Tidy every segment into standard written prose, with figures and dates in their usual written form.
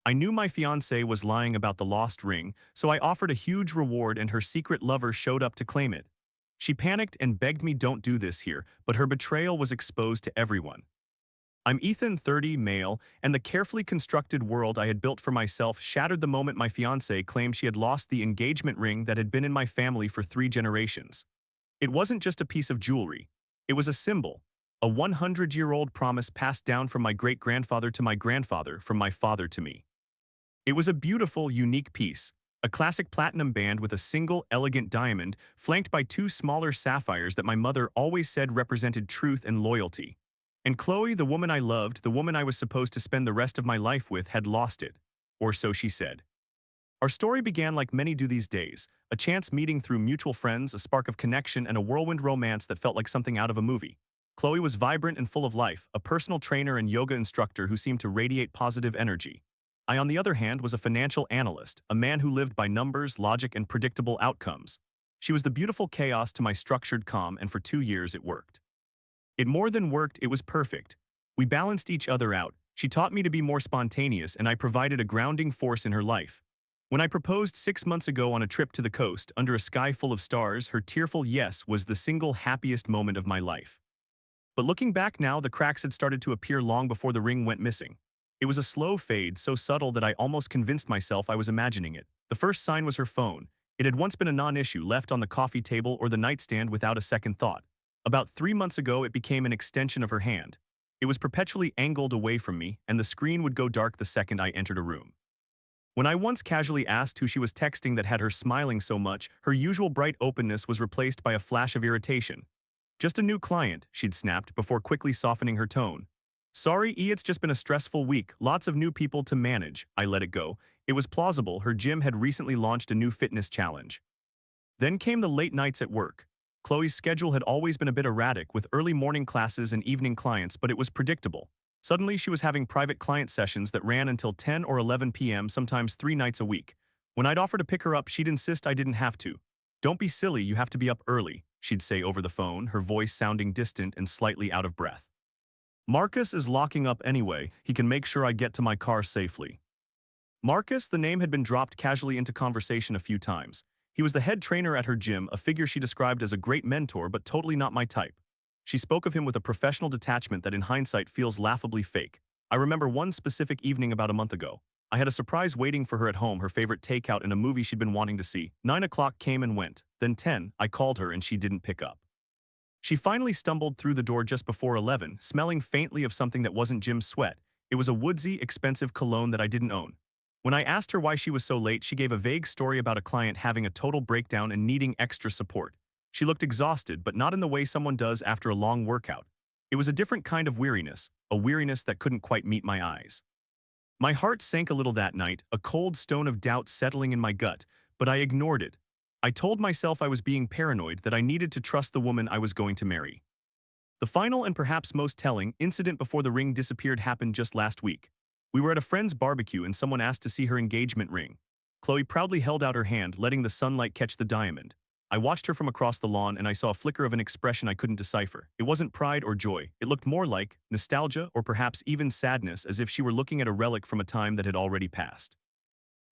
I knew my fiancée was lying about the lost ring, so I offered a huge reward and her secret lover showed up to claim it. She panicked and begged me don't do this here, but her betrayal was exposed to everyone. I'm Ethan, 30, male, and the carefully constructed world I had built for myself shattered the moment my fiancée claimed she had lost the engagement ring that had been in my family for 3 generations. It wasn't just a piece of jewelry. It was a symbol, a 100-year-old promise passed down from my great-grandfather to my grandfather, from my father to me. It was a beautiful, unique piece, a classic platinum band with a single, elegant diamond flanked by two smaller sapphires that my mother always said represented truth and loyalty. And Chloe, the woman I loved, the woman I was supposed to spend the rest of my life with, had lost it. Or so she said. Our story began like many do these days, a chance meeting through mutual friends, a spark of connection, and a whirlwind romance that felt like something out of a movie. Chloe was vibrant and full of life, a personal trainer and yoga instructor who seemed to radiate positive energy. I, on the other hand, was a financial analyst, a man who lived by numbers, logic, and predictable outcomes. She was the beautiful chaos to my structured calm, and for 2 years it worked. It more than worked, it was perfect. We balanced each other out. She taught me to be more spontaneous, and I provided a grounding force in her life. When I proposed 6 months ago on a trip to the coast, under a sky full of stars, her tearful yes was the single happiest moment of my life. But looking back now, the cracks had started to appear long before the ring went missing. It was a slow fade, so subtle that I almost convinced myself I was imagining it. The first sign was her phone. It had once been a non-issue, left on the coffee table or the nightstand without a second thought. About 3 months ago, it became an extension of her hand. It was perpetually angled away from me, and the screen would go dark the second I entered a room. When I once casually asked who she was texting that had her smiling so much, her usual bright openness was replaced by a flash of irritation. "Just a new client," she'd snapped before quickly softening her tone. "Sorry, it's just been a stressful week, lots of new people to manage." I let it go. It was plausible, her gym had recently launched a new fitness challenge. Then came the late nights at work. Chloe's schedule had always been a bit erratic, with early morning classes and evening clients, but it was predictable. Suddenly, she was having private client sessions that ran until 10 or 11 p.m., sometimes 3 nights a week. When I'd offer to pick her up, she'd insist I didn't have to. "Don't be silly, you have to be up early," she'd say over the phone, her voice sounding distant and slightly out of breath. "Marcus is locking up anyway, he can make sure I get to my car safely." Marcus, the name had been dropped casually into conversation a few times. He was the head trainer at her gym, a figure she described as a great mentor but totally not my type. She spoke of him with a professional detachment that in hindsight feels laughably fake. I remember one specific evening about a month ago. I had a surprise waiting for her at home, her favorite takeout and a movie she'd been wanting to see. 9 o'clock came and went. Then 10, I called her and she didn't pick up. She finally stumbled through the door just before 11, smelling faintly of something that wasn't Jim's sweat. It was a woodsy, expensive cologne that I didn't own. When I asked her why she was so late, she gave a vague story about a client having a total breakdown and needing extra support. She looked exhausted, but not in the way someone does after a long workout. It was a different kind of weariness, a weariness that couldn't quite meet my eyes. My heart sank a little that night, a cold stone of doubt settling in my gut, but I ignored it. I told myself I was being paranoid, that I needed to trust the woman I was going to marry. The final and perhaps most telling incident before the ring disappeared happened just last week. We were at a friend's barbecue and someone asked to see her engagement ring. Chloe proudly held out her hand, letting the sunlight catch the diamond. I watched her from across the lawn and I saw a flicker of an expression I couldn't decipher. It wasn't pride or joy. It looked more like nostalgia or perhaps even sadness, as if she were looking at a relic from a time that had already passed.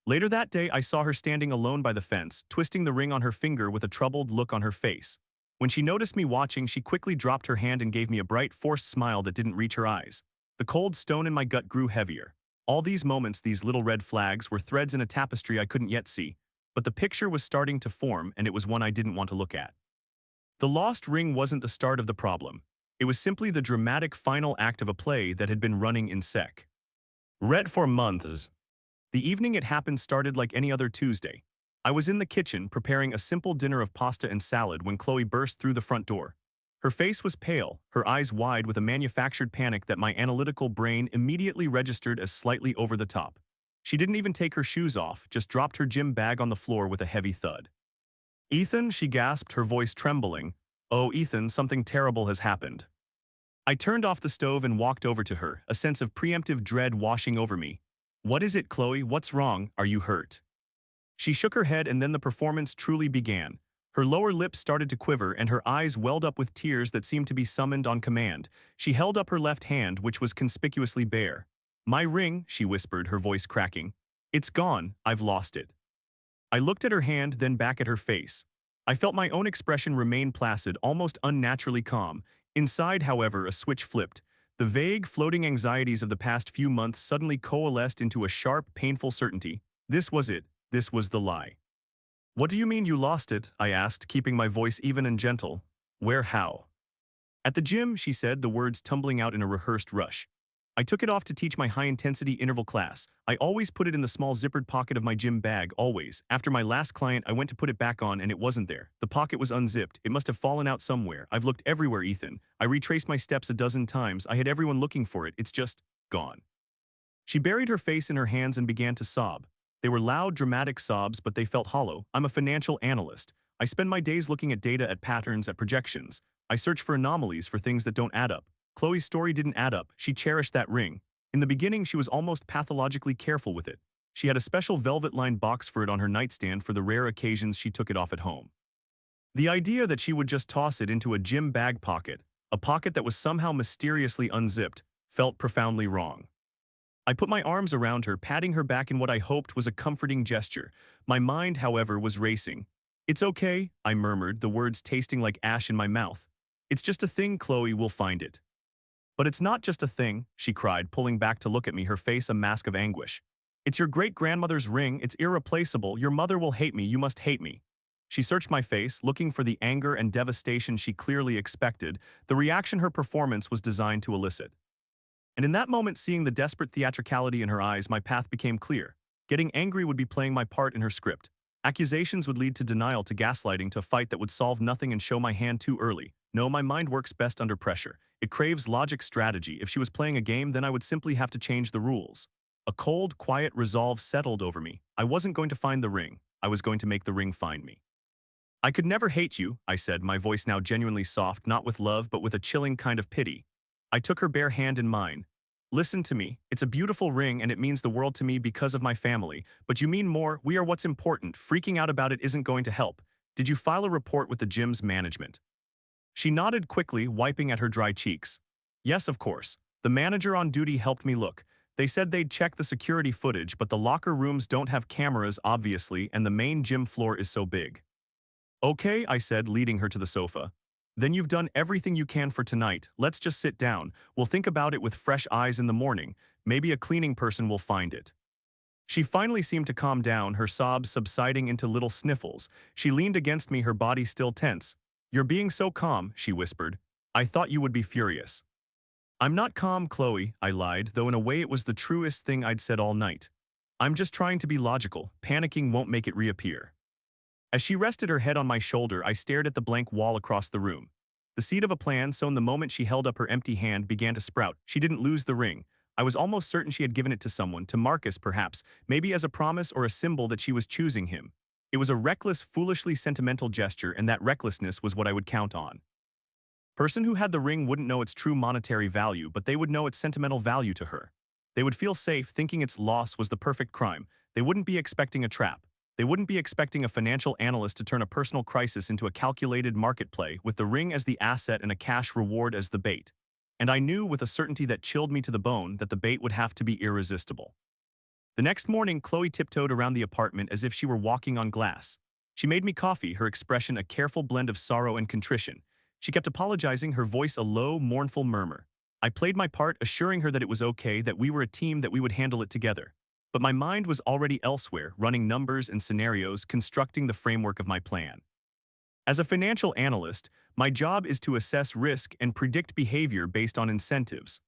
Later that day, I saw her standing alone by the fence, twisting the ring on her finger with a troubled look on her face. When she noticed me watching, she quickly dropped her hand and gave me a bright, forced smile that didn't reach her eyes. The cold stone in my gut grew heavier. All these moments, these little red flags, were threads in a tapestry I couldn't yet see, but the picture was starting to form, and it was one I didn't want to look at. The lost ring wasn't the start of the problem. It was simply the dramatic final act of a play that had been running in sec. Read for months. The evening it happened started like any other Tuesday. I was in the kitchen preparing a simple dinner of pasta and salad when Chloe burst through the front door. Her face was pale, her eyes wide with a manufactured panic that my analytical brain immediately registered as slightly over the top. She didn't even take her shoes off, just dropped her gym bag on the floor with a heavy thud. "Ethan," she gasped, her voice trembling. "Oh, Ethan, something terrible has happened." I turned off the stove and walked over to her, a sense of preemptive dread washing over me. "What is it, Chloe? What's wrong? Are you hurt?" She shook her head, and then the performance truly began. Her lower lip started to quiver and her eyes welled up with tears that seemed to be summoned on command. She held up her left hand, which was conspicuously bare. My ring, she whispered, her voice cracking. It's gone, I've lost it. I looked at her hand, then back at her face. I felt my own expression remain placid, almost unnaturally calm. Inside, however, a switch flipped. The vague, floating anxieties of the past few months suddenly coalesced into a sharp, painful certainty. This was it. This was the lie. What do you mean you lost it? I asked, keeping my voice even and gentle. Where, how? At the gym, she said, the words tumbling out in a rehearsed rush. I took it off to teach my high-intensity interval class. I always put it in the small zippered pocket of my gym bag, always. After my last client, I went to put it back on and it wasn't there. The pocket was unzipped. It must have fallen out somewhere. I've looked everywhere, Ethan. I retraced my steps a dozen times. I had everyone looking for it. It's just gone. She buried her face in her hands and began to sob. They were loud, dramatic sobs, but they felt hollow. I'm a financial analyst. I spend my days looking at data, at patterns, at projections. I search for anomalies, for things that don't add up. Chloe's story didn't add up. She cherished that ring. In the beginning, she was almost pathologically careful with it. She had a special velvet-lined box for it on her nightstand for the rare occasions she took it off at home. The idea that she would just toss it into a gym bag pocket, a pocket that was somehow mysteriously unzipped, felt profoundly wrong. I put my arms around her, patting her back in what I hoped was a comforting gesture. My mind, however, was racing. It's okay, I murmured, the words tasting like ash in my mouth. It's just a thing, Chloe, will find it. But it's not just a thing, she cried, pulling back to look at me, her face a mask of anguish. It's your great-grandmother's ring, it's irreplaceable, your mother will hate me, you must hate me. She searched my face, looking for the anger and devastation she clearly expected, the reaction her performance was designed to elicit. And in that moment, seeing the desperate theatricality in her eyes, my path became clear. Getting angry would be playing my part in her script. Accusations would lead to denial, to gaslighting, to a fight that would solve nothing and show my hand too early. No, my mind works best under pressure. It craves logic, strategy. If she was playing a game, then I would simply have to change the rules. A cold, quiet resolve settled over me. I wasn't going to find the ring. I was going to make the ring find me. I could never hate you, I said, my voice now genuinely soft, not with love, but with a chilling kind of pity. I took her bare hand in mine. Listen to me. It's a beautiful ring and it means the world to me because of my family. But you mean more. We are what's important. Freaking out about it isn't going to help. Did you file a report with the gym's management? She nodded quickly, wiping at her dry cheeks. Yes, of course. The manager on duty helped me look. They said they'd check the security footage, but the locker rooms don't have cameras, obviously, and the main gym floor is so big. Okay, I said, leading her to the sofa. Then you've done everything you can for tonight. Let's just sit down. We'll think about it with fresh eyes in the morning. Maybe a cleaning person will find it. She finally seemed to calm down, her sobs subsiding into little sniffles. She leaned against me, her body still tense. You're being so calm, she whispered. I thought you would be furious. I'm not calm, Chloe, I lied, though in a way it was the truest thing I'd said all night. I'm just trying to be logical. Panicking won't make it reappear. As she rested her head on my shoulder, I stared at the blank wall across the room. The seed of a plan sown the moment she held up her empty hand began to sprout. She didn't lose the ring. I was almost certain she had given it to someone, to Marcus perhaps, maybe as a promise or a symbol that she was choosing him. It was a reckless, foolishly sentimental gesture, and that recklessness was what I would count on. Person who had the ring wouldn't know its true monetary value, but they would know its sentimental value to her. They would feel safe thinking its loss was the perfect crime. They wouldn't be expecting a trap. They wouldn't be expecting a financial analyst to turn a personal crisis into a calculated market play, with the ring as the asset and a cash reward as the bait. And I knew with a certainty that chilled me to the bone that the bait would have to be irresistible. The next morning, Chloe tiptoed around the apartment as if she were walking on glass. She made me coffee, her expression a careful blend of sorrow and contrition. She kept apologizing, her voice a low, mournful murmur. I played my part, assuring her that it was okay, that we were a team, that we would handle it together. But my mind was already elsewhere, running numbers and scenarios, constructing the framework of my plan. As a financial analyst, my job is to assess risk and predict behavior based on incentives.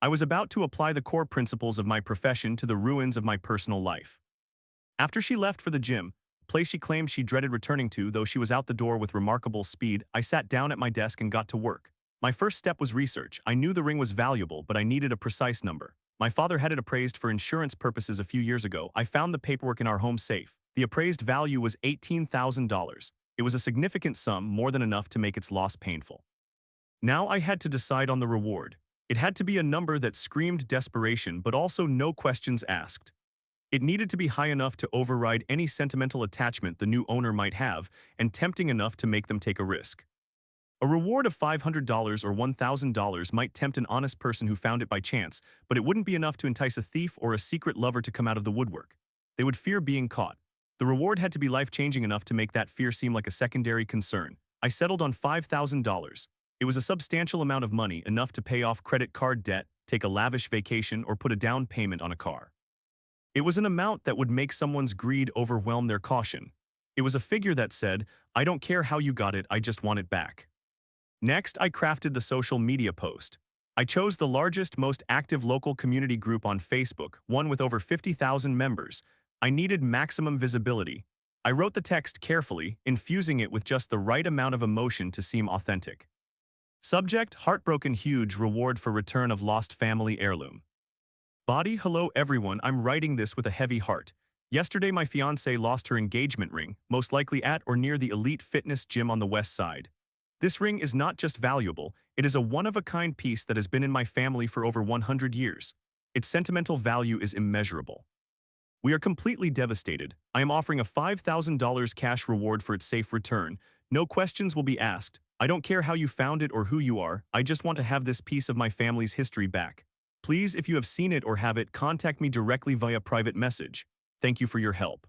I was about to apply the core principles of my profession to the ruins of my personal life. After she left for the gym, a place she claimed she dreaded returning to, though she was out the door with remarkable speed, I sat down at my desk and got to work. My first step was research. I knew the ring was valuable, but I needed a precise number. My father had it appraised for insurance purposes a few years ago. I found the paperwork in our home safe. The appraised value was $18,000. It was a significant sum, more than enough to make its loss painful. Now I had to decide on the reward. It had to be a number that screamed desperation, but also no questions asked. It needed to be high enough to override any sentimental attachment the new owner might have, and tempting enough to make them take a risk. A reward of $500 or $1,000 might tempt an honest person who found it by chance, but it wouldn't be enough to entice a thief or a secret lover to come out of the woodwork. They would fear being caught. The reward had to be life-changing enough to make that fear seem like a secondary concern. I settled on $5,000. It was a substantial amount of money, enough to pay off credit card debt, take a lavish vacation, or put a down payment on a car. It was an amount that would make someone's greed overwhelm their caution. It was a figure that said, "I don't care how you got it, I just want it back." Next, I crafted the social media post. I chose the largest, most active local community group on Facebook, one with over 50,000 members. I needed maximum visibility. I wrote the text carefully, infusing it with just the right amount of emotion to seem authentic. Subject: heartbroken, huge reward for return of lost family heirloom. Body: hello everyone, I'm writing this with a heavy heart. Yesterday my fiancée lost her engagement ring, most likely at or near the elite fitness gym on the west side. This ring is not just valuable, it is a one-of-a-kind piece that has been in my family for over 100 years. Its sentimental value is immeasurable. We are completely devastated. I am offering a $5,000 cash reward for its safe return. No questions will be asked. I don't care how you found it or who you are, I just want to have this piece of my family's history back. Please, if you have seen it or have it, contact me directly via private message. Thank you for your help.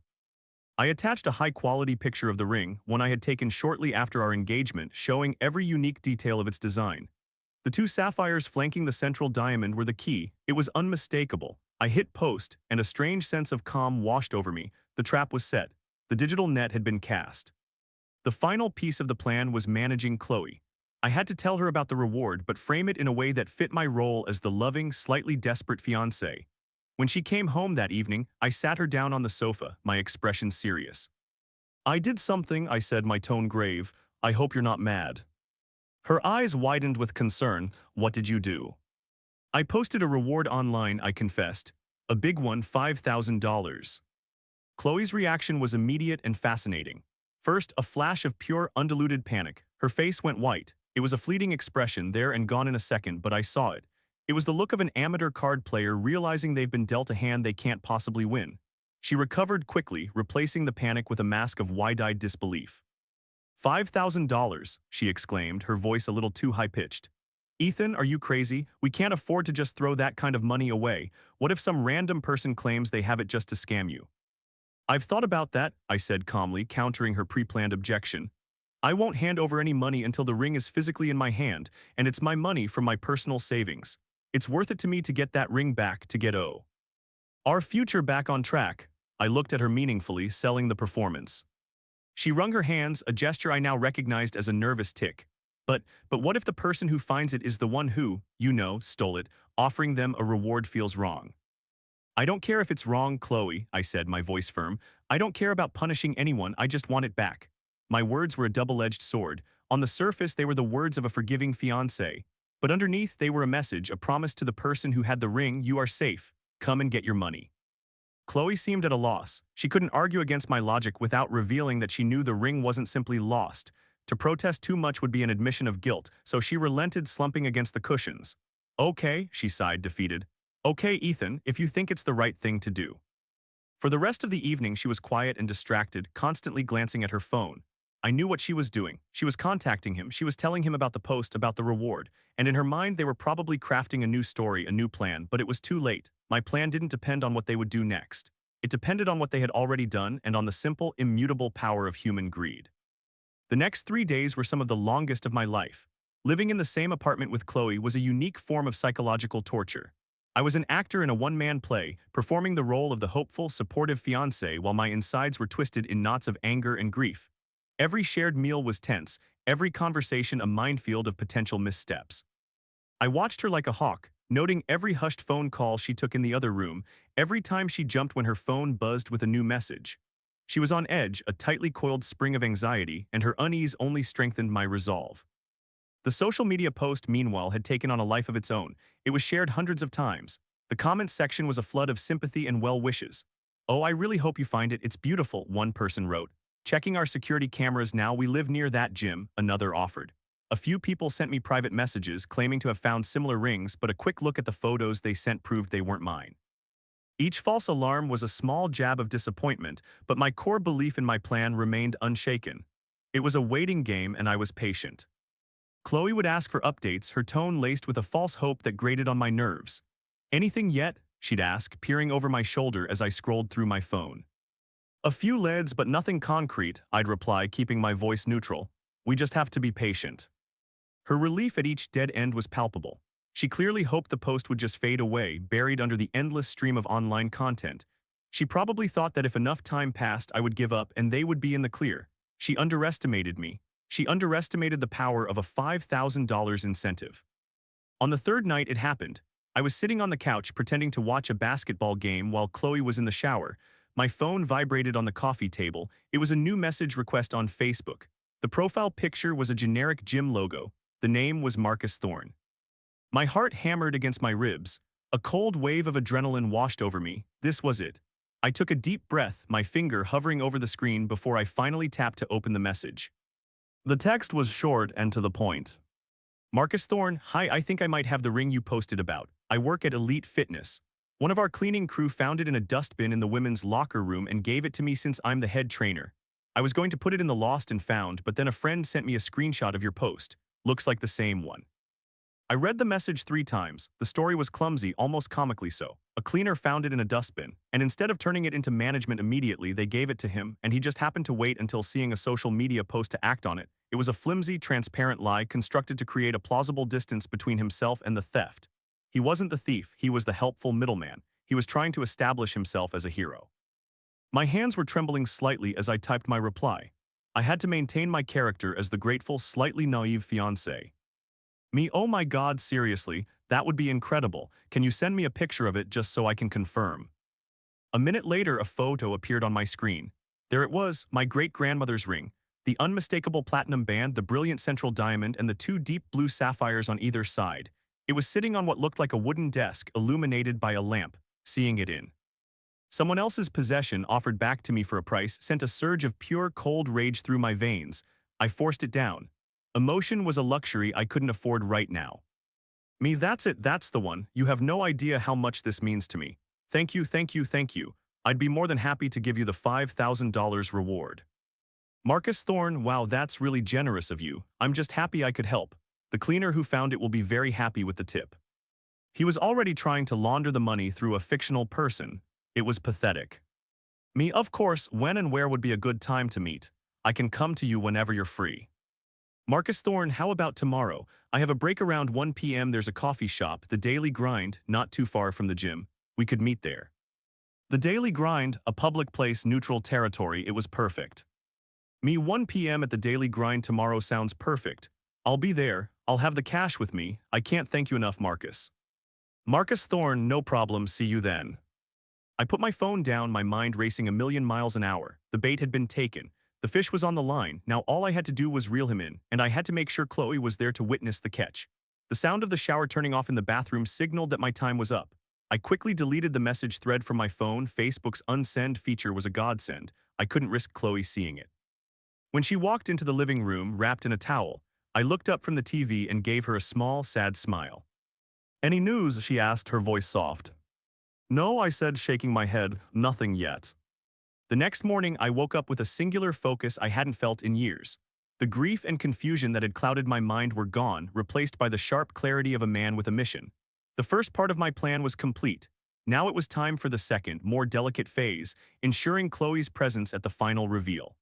I attached a high-quality picture of the ring, one I had taken shortly after our engagement, showing every unique detail of its design. The two sapphires flanking the central diamond were the key. It was unmistakable. I hit post, and a strange sense of calm washed over me. The trap was set. The digital net had been cast. The final piece of the plan was managing Chloe. I had to tell her about the reward, but frame it in a way that fit my role as the loving, slightly desperate fiancé. When she came home that evening, I sat her down on the sofa, my expression serious. "I did something," I said, my tone grave. "I hope you're not mad." Her eyes widened with concern. "What did you do?" "I posted a reward online," I confessed. "A big one, $5,000. Chloe's reaction was immediate and fascinating. First, a flash of pure, undiluted panic. Her face went white. It was a fleeting expression, there and gone in a second, but I saw it. It was the look of an amateur card player realizing they've been dealt a hand they can't possibly win. She recovered quickly, replacing the panic with a mask of wide-eyed disbelief. $5,000, she exclaimed, her voice a little too high-pitched. "Ethan, are you crazy? We can't afford to just throw that kind of money away. What if some random person claims they have it just to scam you?" "I've thought about that," I said calmly, countering her pre-planned objection. "I won't hand over any money until the ring is physically in my hand, and it's my money from my personal savings. It's worth it to me to get that ring back, to get our future back on track." I looked at her meaningfully, selling the performance. She wrung her hands, a gesture I now recognized as a nervous tic. But what if the person who finds it is the one who, stole it? Offering them a reward feels wrong. "I don't care if it's wrong, Chloe," I said, my voice firm. "I don't care about punishing anyone, I just want it back." My words were a double-edged sword. On the surface, they were the words of a forgiving fiancé. But underneath, they were a message, a promise to the person who had the ring: "You are safe. Come and get your money." Chloe seemed at a loss. She couldn't argue against my logic without revealing that she knew the ring wasn't simply lost. To protest too much would be an admission of guilt, so she relented, slumping against the cushions. "Okay," she sighed, defeated. "Okay, Ethan, if you think it's the right thing to do." For the rest of the evening, she was quiet and distracted, constantly glancing at her phone. I knew what she was doing. She was contacting him, she was telling him about the post, about the reward, and in her mind they were probably crafting a new story, a new plan, but it was too late. My plan didn't depend on what they would do next. It depended on what they had already done and on the simple, immutable power of human greed. The next 3 days were some of the longest of my life. Living in the same apartment with Chloe was a unique form of psychological torture. I was an actor in a one-man play, performing the role of the hopeful, supportive fiancé while my insides were twisted in knots of anger and grief. Every shared meal was tense, every conversation a minefield of potential missteps. I watched her like a hawk, noting every hushed phone call she took in the other room, every time she jumped when her phone buzzed with a new message. She was on edge, a tightly coiled spring of anxiety, and her unease only strengthened my resolve. The social media post, meanwhile, had taken on a life of its own. It was shared hundreds of times. The comments section was a flood of sympathy and well wishes. "Oh, I really hope you find it. It's beautiful," one person wrote. "Checking our security cameras now, we live near that gym," another offered. A few people sent me private messages claiming to have found similar rings, but a quick look at the photos they sent proved they weren't mine. Each false alarm was a small jab of disappointment, but my core belief in my plan remained unshaken. It was a waiting game, and I was patient. Chloe would ask for updates, her tone laced with a false hope that grated on my nerves. Anything yet? She'd ask, peering over my shoulder as I scrolled through my phone. A few leads, but nothing concrete, I'd reply, keeping my voice neutral. We just have to be patient. Her relief at each dead end was palpable. She clearly hoped the post would just fade away, buried under the endless stream of online content. She probably thought that if enough time passed, I would give up and they would be in the clear. She underestimated me. She underestimated the power of a $5,000 incentive. On the third night it happened. I was sitting on the couch pretending to watch a basketball game while Chloe was in the shower. My phone vibrated on the coffee table. It was a new message request on Facebook. The profile picture was a generic gym logo. The name was Marcus Thorne. My heart hammered against my ribs. A cold wave of adrenaline washed over me. This was it. I took a deep breath, my finger hovering over the screen before I finally tapped to open the message. The text was short and to the point. Marcus Thorne, hi, I think I might have the ring you posted about. I work at Elite Fitness. One of our cleaning crew found it in a dustbin in the women's locker room and gave it to me since I'm the head trainer. I was going to put it in the lost and found, but then a friend sent me a screenshot of your post. Looks like the same one. I read the message 3 times. The story was clumsy, almost comically so. A cleaner found it in a dustbin, and instead of turning it into management immediately, they gave it to him, and he just happened to wait until seeing a social media post to act on it. It was a flimsy, transparent lie constructed to create a plausible distance between himself and the theft. He wasn't the thief, he was the helpful middleman. He was trying to establish himself as a hero. My hands were trembling slightly as I typed my reply. I had to maintain my character as the grateful, slightly naive fiancé. Me, oh my God, seriously, that would be incredible. Can you send me a picture of it just so I can confirm? A minute later, a photo appeared on my screen. There it was, my great-grandmother's ring. The unmistakable platinum band, the brilliant central diamond, and the 2 deep blue sapphires on either side. It was sitting on what looked like a wooden desk, illuminated by a lamp. Seeing it in someone else's possession, offered back to me for a price, sent a surge of pure, cold rage through my veins. I forced it down. Emotion was a luxury I couldn't afford right now. Me, that's it, that's the one. You have no idea how much this means to me. Thank you, thank you, thank you. I'd be more than happy to give you the $5,000 reward. Marcus Thorne, wow, that's really generous of you. I'm just happy I could help. The cleaner who found it will be very happy with the tip. He was already trying to launder the money through a fictional person. It was pathetic. Me, of course, when and where would be a good time to meet? I can come to you whenever you're free. Marcus Thorne, how about tomorrow? I have a break around 1 p.m. There's a coffee shop, The Daily Grind, not too far from the gym. We could meet there. The Daily Grind, a public place, neutral territory, it was perfect. Me, 1 p.m. at the Daily Grind tomorrow sounds perfect. I'll be there. I'll have the cash with me. I can't thank you enough, Marcus. Marcus Thorne, no problem, see you then. I put my phone down, my mind racing a million miles an hour. The bait had been taken. The fish was on the line. Now all I had to do was reel him in, and I had to make sure Chloe was there to witness the catch. The sound of the shower turning off in the bathroom signaled that my time was up. I quickly deleted the message thread from my phone. Facebook's unsend feature was a godsend. I couldn't risk Chloe seeing it. When she walked into the living room, wrapped in a towel, I looked up from the TV and gave her a small, sad smile. Any news? She asked, her voice soft. No, I said, shaking my head, nothing yet. The next morning, I woke up with a singular focus I hadn't felt in years. The grief and confusion that had clouded my mind were gone, replaced by the sharp clarity of a man with a mission. The first part of my plan was complete. Now it was time for the second, more delicate phase, ensuring Chloe's presence at the final reveal.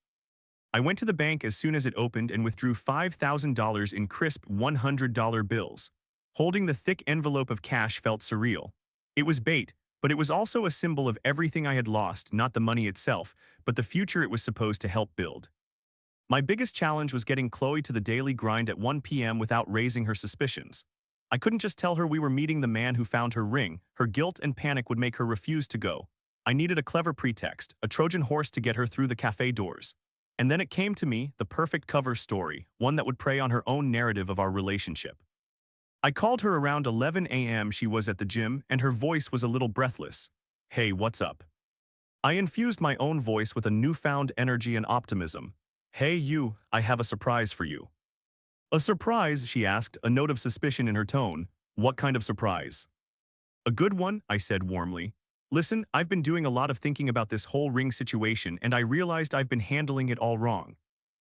I went to the bank as soon as it opened and withdrew $5,000 in crisp $100 bills. Holding the thick envelope of cash felt surreal. It was bait, but it was also a symbol of everything I had lost, not the money itself, but the future it was supposed to help build. My biggest challenge was getting Chloe to the Daily Grind at 1 p.m. without raising her suspicions. I couldn't just tell her we were meeting the man who found her ring. Her guilt and panic would make her refuse to go. I needed a clever pretext, a Trojan horse to get her through the cafe doors. And then it came to me, the perfect cover story, one that would prey on her own narrative of our relationship. I called her around 11 a.m. She was at the gym, and her voice was a little breathless. Hey, what's up? I infused my own voice with a newfound energy and optimism. Hey you, I have a surprise for you. A surprise, she asked, a note of suspicion in her tone. What kind of surprise? A good one, I said warmly. Listen, I've been doing a lot of thinking about this whole ring situation, and I realized I've been handling it all wrong.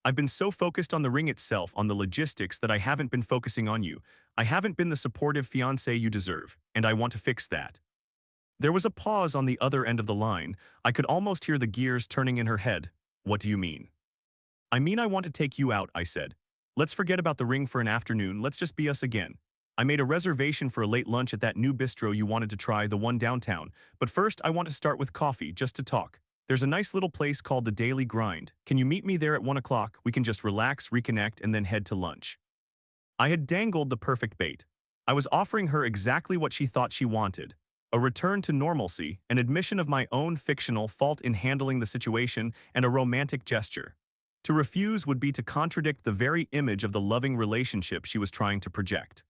I've been so focused on the ring itself, on the logistics, that I haven't been focusing on you. I haven't been the supportive fiancé you deserve, and I want to fix that. There was a pause on the other end of the line. I could almost hear the gears turning in her head. What do you mean? I mean I want to take you out, I said. Let's forget about the ring for an afternoon, let's just be us again. I made a reservation for a late lunch at that new bistro you wanted to try, the one downtown, but first I want to start with coffee, just to talk. There's a nice little place called the Daily Grind. Can you meet me there at 1 o'clock? We can just relax, reconnect, and then head to lunch. I had dangled the perfect bait. I was offering her exactly what she thought she wanted. A return to normalcy, an admission of my own fictional fault in handling the situation, and a romantic gesture. To refuse would be to contradict the very image of the loving relationship she was trying to project.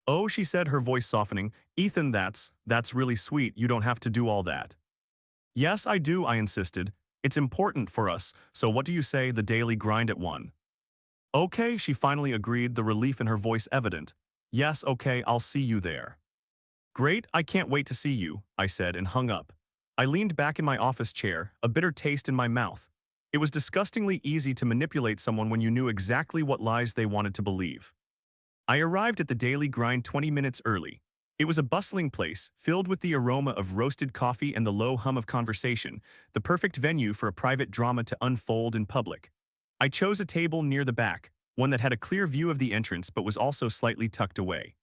Oh, she said, her voice softening, Ethan, that's really sweet, you don't have to do all that. Yes, I do, I insisted. It's important for us, so what do you say, the Daily Grind at 1? Okay, she finally agreed, the relief in her voice evident. Yes, okay, I'll see you there. Great, I can't wait to see you, I said and hung up. I leaned back in my office chair, a bitter taste in my mouth. It was disgustingly easy to manipulate someone when you knew exactly what lies they wanted to believe. I arrived at the Daily Grind 20 minutes early. It was a bustling place, filled with the aroma of roasted coffee and the low hum of conversation, the perfect venue for a private drama to unfold in public. I chose a table near the back, one that had a clear view of the entrance but was also slightly tucked away.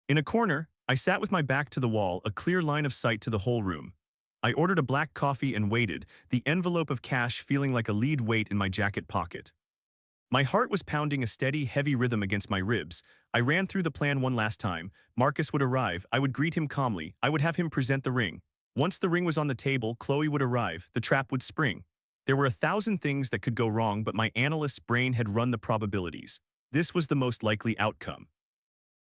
In a corner, I sat with my back to the wall, a clear line of sight to the whole room. I ordered a black coffee and waited, the envelope of cash feeling like a lead weight in my jacket pocket. My heart was pounding a steady, heavy rhythm against my ribs. I ran through the plan one last time. Marcus would arrive, I would greet him calmly, I would have him present the ring. Once the ring was on the table, Chloe would arrive, the trap would spring. There were 1,000 things that could go wrong, but my analyst's brain had run the probabilities. This was the most likely outcome.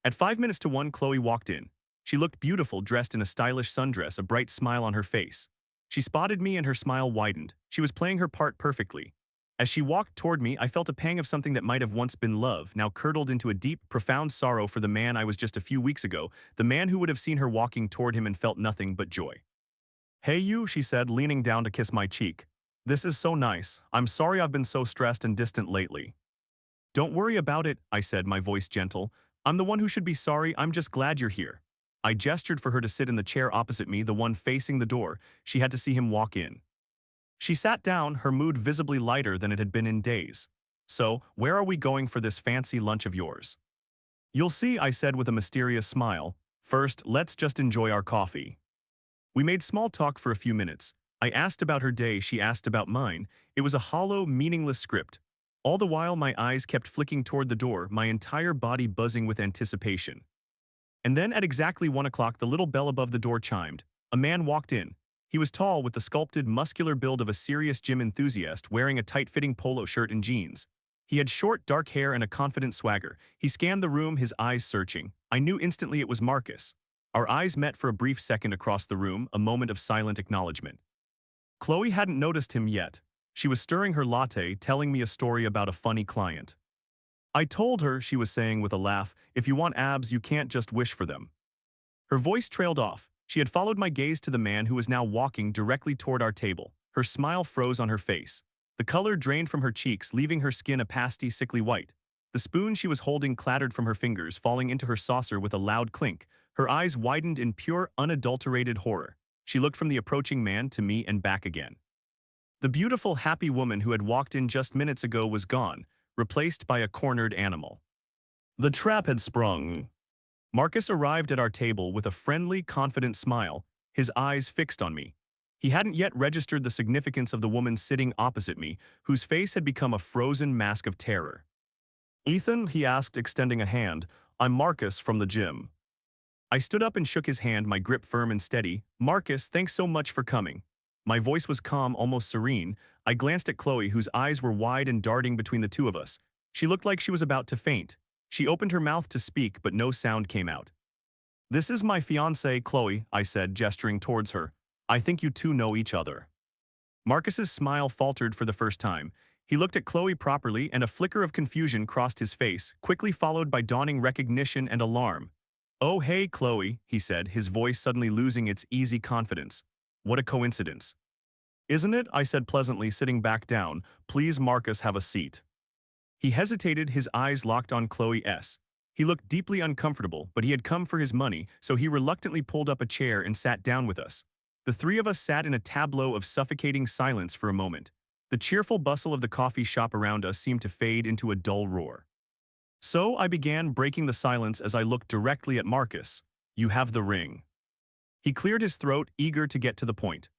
At 5 minutes to 1, Chloe walked in. She looked beautiful, dressed in a stylish sundress, a bright smile on her face. She spotted me and her smile widened. She was playing her part perfectly. As she walked toward me, I felt a pang of something that might have once been love, now curdled into a deep, profound sorrow for the man I was just a few weeks ago, the man who would have seen her walking toward him and felt nothing but joy. Hey you, she said, leaning down to kiss my cheek. This is so nice. I'm sorry I've been so stressed and distant lately. Don't worry about it, I said, my voice gentle. I'm the one who should be sorry, I'm just glad you're here. I gestured for her to sit in the chair opposite me, the one facing the door. She had to see him walk in. She sat down, her mood visibly lighter than it had been in days. So, where are we going for this fancy lunch of yours? You'll see, I said with a mysterious smile. First, let's just enjoy our coffee. We made small talk for a few minutes. I asked about her day, she asked about mine. It was a hollow, meaningless script. All the while, my eyes kept flicking toward the door, my entire body buzzing with anticipation. And then at exactly 1 o'clock, the little bell above the door chimed. A man walked in. He was tall, with the sculpted, muscular build of a serious gym enthusiast, wearing a tight-fitting polo shirt and jeans. He had short, dark hair and a confident swagger. He scanned the room, his eyes searching. I knew instantly it was Marcus. Our eyes met for a brief second across the room, a moment of silent acknowledgement. Chloe hadn't noticed him yet. She was stirring her latte, telling me a story about a funny client. I told her, she was saying with a laugh, if you want abs, you can't just wish for them. Her voice trailed off. She had followed my gaze to the man who was now walking directly toward our table. Her smile froze on her face. The color drained from her cheeks, leaving her skin a pasty, sickly white. The spoon she was holding clattered from her fingers, falling into her saucer with a loud clink. Her eyes widened in pure, unadulterated horror. She looked from the approaching man to me and back again. The beautiful, happy woman who had walked in just minutes ago was gone, replaced by a cornered animal. The trap had sprung. Marcus arrived at our table with a friendly, confident smile, his eyes fixed on me. He hadn't yet registered the significance of the woman sitting opposite me, whose face had become a frozen mask of terror. Ethan, he asked, extending a hand, I'm Marcus from the gym. I stood up and shook his hand, my grip firm and steady. Marcus, thanks so much for coming. My voice was calm, almost serene. I glanced at Chloe, whose eyes were wide and darting between the two of us. She looked like she was about to faint. She opened her mouth to speak, but no sound came out. This is my fiancée, Chloe, I said, gesturing towards her. I think you two know each other. Marcus's smile faltered for the first time. He looked at Chloe properly, and a flicker of confusion crossed his face, quickly followed by dawning recognition and alarm. Oh, hey, Chloe, he said, his voice suddenly losing its easy confidence. What a coincidence. Isn't it? I said pleasantly, sitting back down. Please, Marcus, have a seat. He hesitated, his eyes locked on Chloe S. He looked deeply uncomfortable, but he had come for his money, so he reluctantly pulled up a chair and sat down with us. The three of us sat in a tableau of suffocating silence for a moment. The cheerful bustle of the coffee shop around us seemed to fade into a dull roar. So I began, breaking the silence as I looked directly at Marcus. You have the ring. He cleared his throat, eager to get to the point.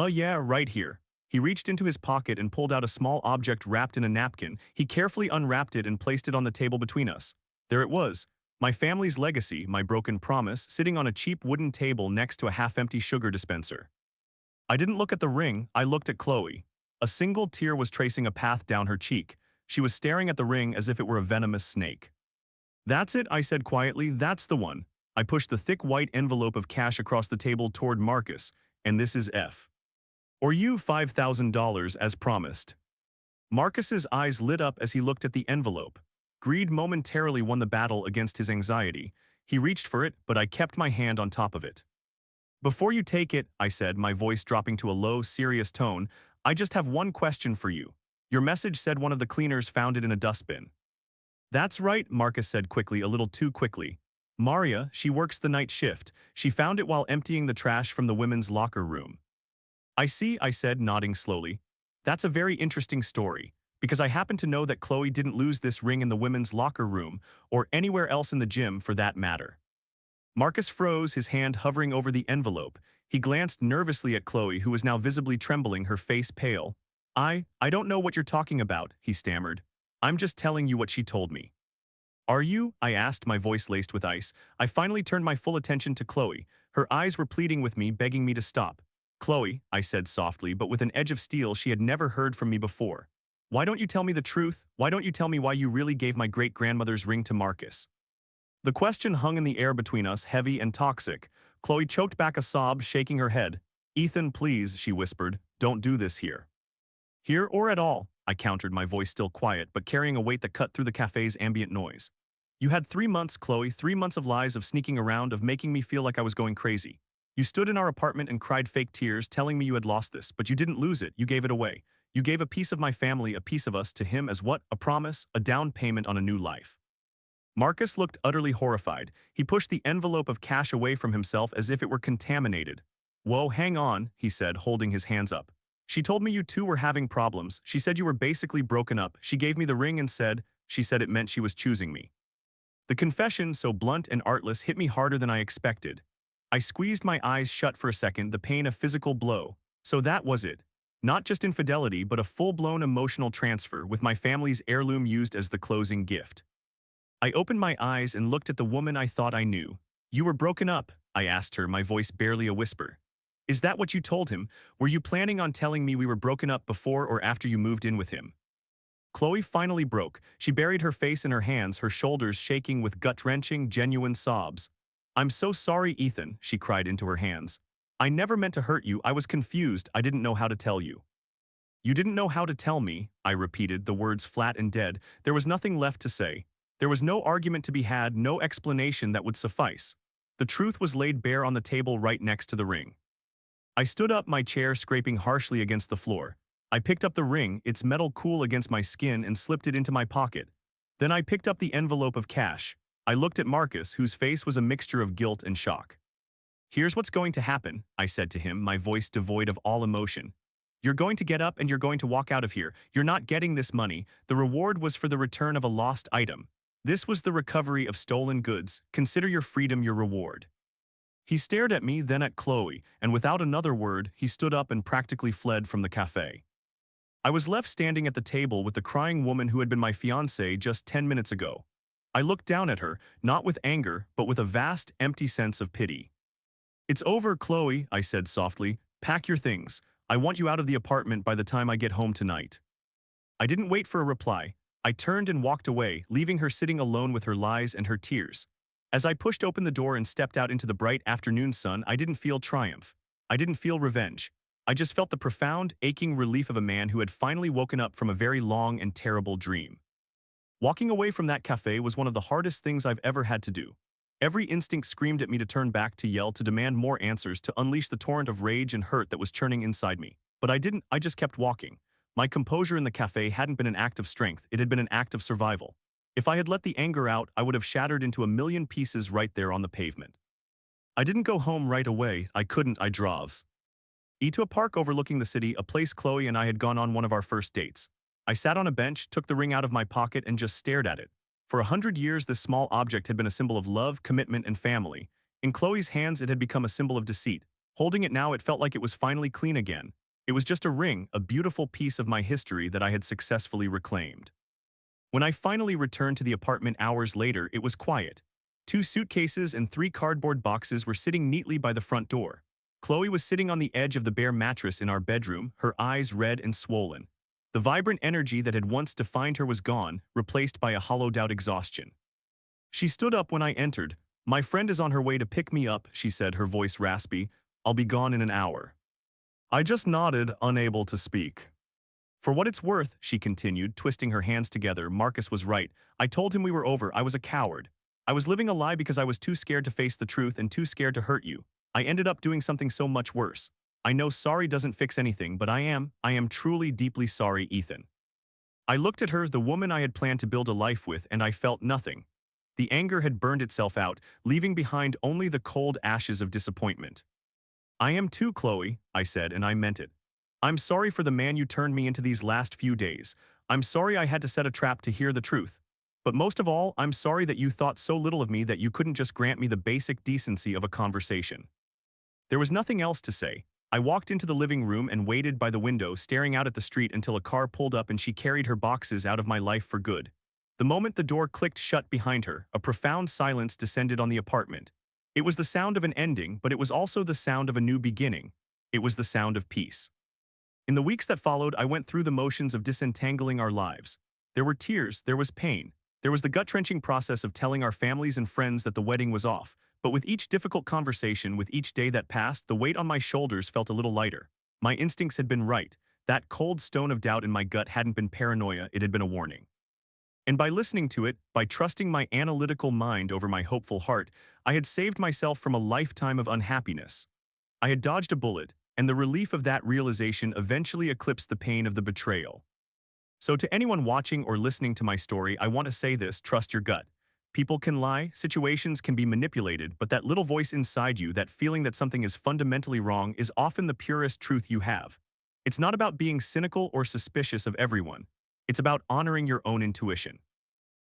Yeah, right here. He reached into his pocket and pulled out a small object wrapped in a napkin. He carefully unwrapped it and placed it on the table between us. There it was. My family's legacy, my broken promise, sitting on a cheap wooden table next to a half-empty sugar dispenser. I didn't look at the ring, I looked at Chloe. A single tear was tracing a path down her cheek. She was staring at the ring as if it were a venomous snake. That's it, I said quietly, that's the one. I pushed the thick white envelope of cash across the table toward Marcus, and this is F. Or you $5,000 as promised. Marcus's eyes lit up as he looked at the envelope. Greed momentarily won the battle against his anxiety. He reached for it, but I kept my hand on top of it. Before you take it, I said, my voice dropping to a low, serious tone, I just have one question for you. Your message said one of the cleaners found it in a dustbin. That's right, Marcus said quickly, a little too quickly. Maria, she works the night shift. She found it while emptying the trash from the women's locker room. I see, I said, nodding slowly. That's a very interesting story, because I happen to know that Chloe didn't lose this ring in the women's locker room, or anywhere else in the gym for that matter. Marcus froze, his hand hovering over the envelope. He glanced nervously at Chloe, who was now visibly trembling, her face pale. I don't know what you're talking about, he stammered. I'm just telling you what she told me. Are you? I asked, my voice laced with ice. I finally turned my full attention to Chloe. Her eyes were pleading with me, begging me to stop. Chloe, I said softly, but with an edge of steel she had never heard from me before. Why don't you tell me the truth? Why don't you tell me why you really gave my great-grandmother's ring to Marcus? The question hung in the air between us, heavy and toxic. Chloe choked back a sob, shaking her head. Ethan, please, she whispered, don't do this here. Here or at all, I countered, my voice still quiet, but carrying a weight that cut through the cafe's ambient noise. You had 3 months, Chloe, 3 months of lies, of sneaking around, of making me feel like I was going crazy. You stood in our apartment and cried fake tears, telling me you had lost this, but you didn't lose it, you gave it away. You gave a piece of my family, a piece of us, to him as what? A promise, a down payment on a new life. Marcus looked utterly horrified. He pushed the envelope of cash away from himself as if it were contaminated. Whoa, hang on, he said, holding his hands up. She told me you two were having problems. She said you were basically broken up. She gave me the ring and she said it meant she was choosing me. The confession, so blunt and artless, hit me harder than I expected. I squeezed my eyes shut for a second, the pain a physical blow. So that was it. Not just infidelity, but a full-blown emotional transfer, with my family's heirloom used as the closing gift. I opened my eyes and looked at the woman I thought I knew. You were broken up, I asked her, my voice barely a whisper. Is that what you told him? Were you planning on telling me we were broken up before or after you moved in with him? Chloe finally broke. She buried her face in her hands, her shoulders shaking with gut-wrenching, genuine sobs. I'm so sorry, Ethan, she cried into her hands. I never meant to hurt you. I was confused. I didn't know how to tell you. You didn't know how to tell me, I repeated, the words flat and dead. There was nothing left to say. There was no argument to be had, no explanation that would suffice. The truth was laid bare on the table right next to the ring. I stood up, my chair scraping harshly against the floor. I picked up the ring, its metal cool against my skin, and slipped it into my pocket. Then I picked up the envelope of cash. I looked at Marcus, whose face was a mixture of guilt and shock. Here's what's going to happen, I said to him, my voice devoid of all emotion. You're going to get up and you're going to walk out of here. You're not getting this money. The reward was for the return of a lost item. This was the recovery of stolen goods. Consider your freedom your reward. He stared at me, then at Chloe, and without another word, he stood up and practically fled from the cafe. I was left standing at the table with the crying woman who had been my fiancée just 10 minutes ago. I looked down at her, not with anger, but with a vast, empty sense of pity. It's over, Chloe, I said softly. Pack your things. I want you out of the apartment by the time I get home tonight. I didn't wait for a reply. I turned and walked away, leaving her sitting alone with her lies and her tears. As I pushed open the door and stepped out into the bright afternoon sun, I didn't feel triumph. I didn't feel revenge. I just felt the profound, aching relief of a man who had finally woken up from a very long and terrible dream. Walking away from that cafe was one of the hardest things I've ever had to do. Every instinct screamed at me to turn back, to yell, to demand more answers, to unleash the torrent of rage and hurt that was churning inside me. But I didn't, I just kept walking. My composure in the cafe hadn't been an act of strength, it had been an act of survival. If I had let the anger out, I would have shattered into a million pieces right there on the pavement. I didn't go home right away, I couldn't, I drove. To a park overlooking the city, a place Chloe and I had gone on one of our first dates. I sat on a bench, took the ring out of my pocket, and just stared at it. For 100 years, this small object had been a symbol of love, commitment, and family. In Chloe's hands, it had become a symbol of deceit. Holding it now, it felt like it was finally clean again. It was just a ring, a beautiful piece of my history that I had successfully reclaimed. When I finally returned to the apartment hours later, it was quiet. 2 suitcases and 3 cardboard boxes were sitting neatly by the front door. Chloe was sitting on the edge of the bare mattress in our bedroom, her eyes red and swollen. The vibrant energy that had once defined her was gone, replaced by a hollowed-out exhaustion. She stood up when I entered. "My friend is on her way to pick me up," she said, her voice raspy. "I'll be gone in an hour." I just nodded, unable to speak. "For what it's worth," she continued, twisting her hands together, "Marcus was right. I told him we were over. I was a coward. I was living a lie because I was too scared to face the truth and too scared to hurt you. I ended up doing something so much worse. I know sorry doesn't fix anything, but I am truly deeply sorry, Ethan." I looked at her, the woman I had planned to build a life with, and I felt nothing. The anger had burned itself out, leaving behind only the cold ashes of disappointment. "I am too, Chloe," I said, and I meant it. "I'm sorry for the man you turned me into these last few days. I'm sorry I had to set a trap to hear the truth. But most of all, I'm sorry that you thought so little of me that you couldn't just grant me the basic decency of a conversation." There was nothing else to say. I walked into the living room and waited by the window, staring out at the street until a car pulled up and she carried her boxes out of my life for good. The moment the door clicked shut behind her, a profound silence descended on the apartment. It was the sound of an ending, but it was also the sound of a new beginning. It was the sound of peace. In the weeks that followed, I went through the motions of disentangling our lives. There were tears, there was pain. There was the gut-wrenching process of telling our families and friends that the wedding was off. But with each difficult conversation, with each day that passed, the weight on my shoulders felt a little lighter. My instincts had been right. That cold stone of doubt in my gut hadn't been paranoia, it had been a warning. And by listening to it, by trusting my analytical mind over my hopeful heart, I had saved myself from a lifetime of unhappiness. I had dodged a bullet, and the relief of that realization eventually eclipsed the pain of the betrayal. So to anyone watching or listening to my story, I want to say this: trust your gut. People can lie, situations can be manipulated, but that little voice inside you, that feeling that something is fundamentally wrong, is often the purest truth you have. It's not about being cynical or suspicious of everyone. It's about honoring your own intuition.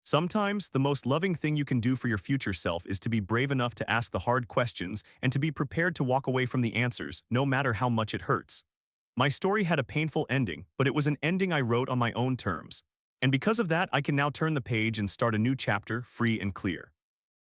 Sometimes, the most loving thing you can do for your future self is to be brave enough to ask the hard questions and to be prepared to walk away from the answers, no matter how much it hurts. My story had a painful ending, but it was an ending I wrote on my own terms. And because of that, I can now turn the page and start a new chapter, free and clear.